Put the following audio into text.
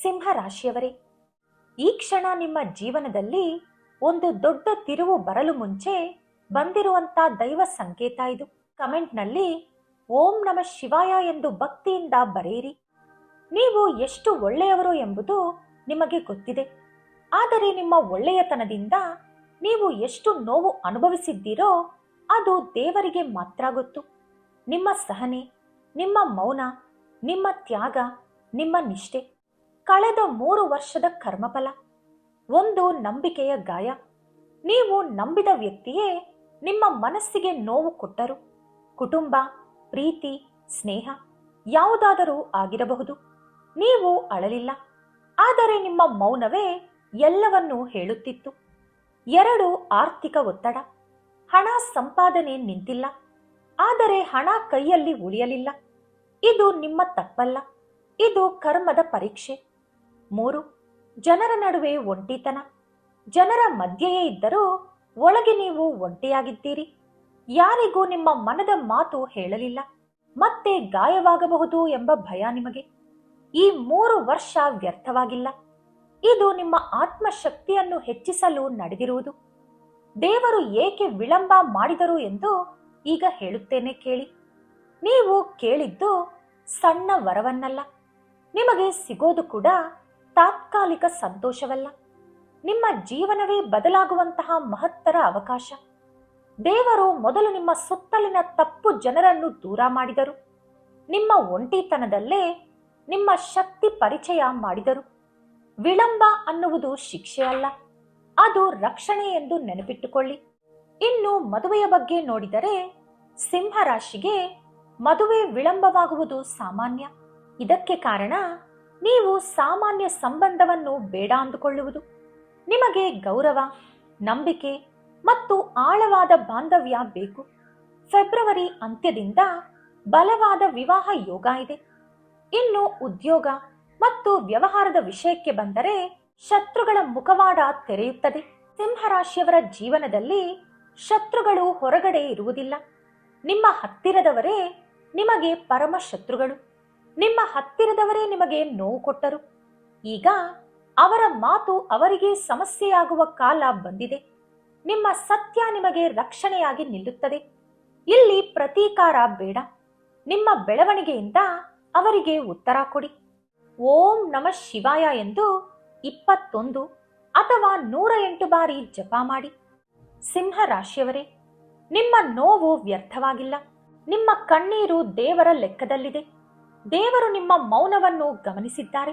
ಸಿಂಹ ರಾಶಿಯವರೇ, ಈ ಕ್ಷಣ ನಿಮ್ಮ ಜೀವನದಲ್ಲಿ ಒಂದು ದೊಡ್ಡ ತಿರುವು ಬರಲು ಮುಂಚೆ ಬಂದಿರುವಂತ ದೈವ ಸಂಕೇತ ಇದು. ಕಮೆಂಟ್ನಲ್ಲಿ ಓಂ ನಮಃ ಶಿವಾಯ ಎಂದು ಭಕ್ತಿಯಿಂದ ಬರೆಯಿರಿ. ನೀವು ಎಷ್ಟು ಒಳ್ಳೆಯವರು ಎಂಬುದು ನಿಮಗೆ ಗೊತ್ತಿದೆ. ಆದರೆ ನಿಮ್ಮ ಒಳ್ಳೆಯತನದಿಂದ ನೀವು ಎಷ್ಟು ನೋವು ಅನುಭವಿಸಿದ್ದೀರೋ ಅದು ದೇವರಿಗೆ ಮಾತ್ರ ಗೊತ್ತು. ನಿಮ್ಮ ಸಹನೆ, ನಿಮ್ಮ ಮೌನ, ನಿಮ್ಮ ತ್ಯಾಗ, ನಿಮ್ಮ ನಿಷ್ಠೆ, ಕಳೆದ 3 ವರ್ಷದ ಕರ್ಮಫಲ, ಒಂದು ನಂಬಿಕೆಯ ಗಾಯ. ನೀವು ನಂಬಿದ ವ್ಯಕ್ತಿಯೇ ನಿಮ್ಮ ಮನಸ್ಸಿಗೆ ನೋವು ಕೊಟ್ಟರು. ಕುಟುಂಬ, ಪ್ರೀತಿ, ಸ್ನೇಹ ಯಾವುದಾದರೂ ಆಗಿರಬಹುದು. ನೀವು ಅಳಲಿಲ್ಲ, ಆದರೆ ನಿಮ್ಮ ಮೌನವೇ ಎಲ್ಲವನ್ನೂ ಹೇಳುತ್ತಿತ್ತು. 2 ಆರ್ಥಿಕ ಒತ್ತಡ. ಹಣ ಸಂಪಾದನೆ ನಿಂತಿಲ್ಲ, ಆದರೆ ಹಣ ಕೈಯಲ್ಲಿ ಉಳಿಯಲಿಲ್ಲ. ಇದು ನಿಮ್ಮ ತಪ್ಪಲ್ಲ, ಇದು ಕರ್ಮದ ಪರೀಕ್ಷೆ. 3 ಜನರ ನಡುವೆ ಒಂಟಿತನ. ಜನರ ಮಧ್ಯೆಯೇ ಇದ್ದರೂ ಒಳಗೆ ನೀವು ಒಂಟಿಯಾಗಿದ್ದೀರಿ. ಯಾರಿಗೂ ನಿಮ್ಮ ಮನದ ಮಾತು ಹೇಳಲಿಲ್ಲ. ಮತ್ತೆ ಗಾಯವಾಗಬಹುದು ಎಂಬ ಭಯ ನಿಮಗೆ. ಈ 3 ವರ್ಷ ವ್ಯರ್ಥವಾಗಿಲ್ಲ. ಇದು ನಿಮ್ಮ ಆತ್ಮಶಕ್ತಿಯನ್ನು ಹೆಚ್ಚಿಸಲು ನಡೆದಿರುವುದು. ದೇವರು ಏಕೆ ವಿಳಂಬ ಮಾಡಿದರು ಎಂದು ಈಗ ಹೇಳುತ್ತೇನೆ ಕೇಳಿ. ನೀವು ಕೇಳಿದ್ದು ಸಣ್ಣ ವರವನ್ನಲ್ಲ. ನಿಮಗೆ ಸಿಗೋದು ಕೂಡ ತಾತ್ಕಾಲಿಕ ಸಂತೋಷವಲ್ಲ. ನಿಮ್ಮ ಜೀವನವೇ ಬದಲಾಗುವಂತಹ ಮಹತ್ತರ ಅವಕಾಶ. ದೇವರು ಮೊದಲು ನಿಮ್ಮ ಸುತ್ತಲಿನ ತಪ್ಪು ಜನರನ್ನು ದೂರ ಮಾಡಿದರು. ನಿಮ್ಮ ಒಂಟಿತನದಲ್ಲೇ ನಿಮ್ಮ ಶಕ್ತಿ ಪರಿಚಯ ಮಾಡಿದರು. ವಿಳಂಬ ಅನ್ನುವುದು ಶಿಕ್ಷೆ ಅಲ್ಲ, ಅದು ರಕ್ಷಣೆ ಎಂದು ನೆನಪಿಟ್ಟುಕೊಳ್ಳಿ. ಇನ್ನು ಮದುವೆಯ ಬಗ್ಗೆ ನೋಡಿದರೆ, ಸಿಂಹ ರಾಶಿಗೆ ಮದುವೆ ವಿಳಂಬವಾಗುವುದು ಸಾಮಾನ್ಯ. ಇದಕ್ಕೆ ಕಾರಣ ನೀವು ಸಾಮಾನ್ಯ ಸಂಬಂಧವನ್ನು ಬೇಡ ಅಂದುಕೊಳ್ಳುವುದು. ನಿಮಗೆ ಗೌರವ, ನಂಬಿಕೆ ಮತ್ತು ಆಳವಾದ ಬಾಂಧವ್ಯ ಬೇಕು. ಫೆಬ್ರವರಿ ಅಂತ್ಯದಿಂದ ಬಲವಾದ ವಿವಾಹ ಯೋಗ ಇದೆ. ಇನ್ನು ಉದ್ಯೋಗ ಮತ್ತು ವ್ಯವಹಾರದ ವಿಷಯಕ್ಕೆ ಬಂದರೆ ಶತ್ರುಗಳ ಮುಖವಾಡ ತೆರೆಯುತ್ತದೆ. ಸಿಂಹರಾಶಿಯವರ ಜೀವನದಲ್ಲಿ ಶತ್ರುಗಳು ಹೊರಗಡೆ ಇರುವುದಿಲ್ಲ. ನಿಮ್ಮ ಹತ್ತಿರದವರೇ ನಿಮಗೆ ಪರಮ ಶತ್ರುಗಳು. ನಿಮ್ಮ ಹತ್ತಿರದವರೇ ನಿಮಗೆ ನೋವು ಕೊಟ್ಟರು. ಈಗ ಅವರ ಮಾತು ಅವರಿಗೆ ಸಮಸ್ಯೆಯಾಗುವ ಕಾಲ ಬಂದಿದೆ. ನಿಮ್ಮ ಸತ್ಯ ನಿಮಗೆ ರಕ್ಷಣೆಯಾಗಿ ನಿಲ್ಲುತ್ತದೆ. ಇಲ್ಲಿ ಪ್ರತೀಕಾರ ಬೇಡ. ನಿಮ್ಮ ಬೆಳವಣಿಗೆಯಿಂದ ಅವರಿಗೆ ಉತ್ತರ ಕೊಡಿ. ಓಂ ನಮಃ ಶಿವಾಯ ಎಂದು 21 ಅಥವಾ 108 ಬಾರಿ ಜಪ ಮಾಡಿ. ಸಿಂಹ ರಾಶಿಯವರೇ, ನಿಮ್ಮ ನೋವು ವ್ಯರ್ಥವಾಗಿಲ್ಲ. ನಿಮ್ಮ ಕಣ್ಣೀರು ದೇವರ ಲೆಕ್ಕದಲ್ಲಿದೆ. ದೇವರು ನಿಮ್ಮ ಮೌನವನ್ನು ಗಮನಿಸಿದ್ದಾರೆ.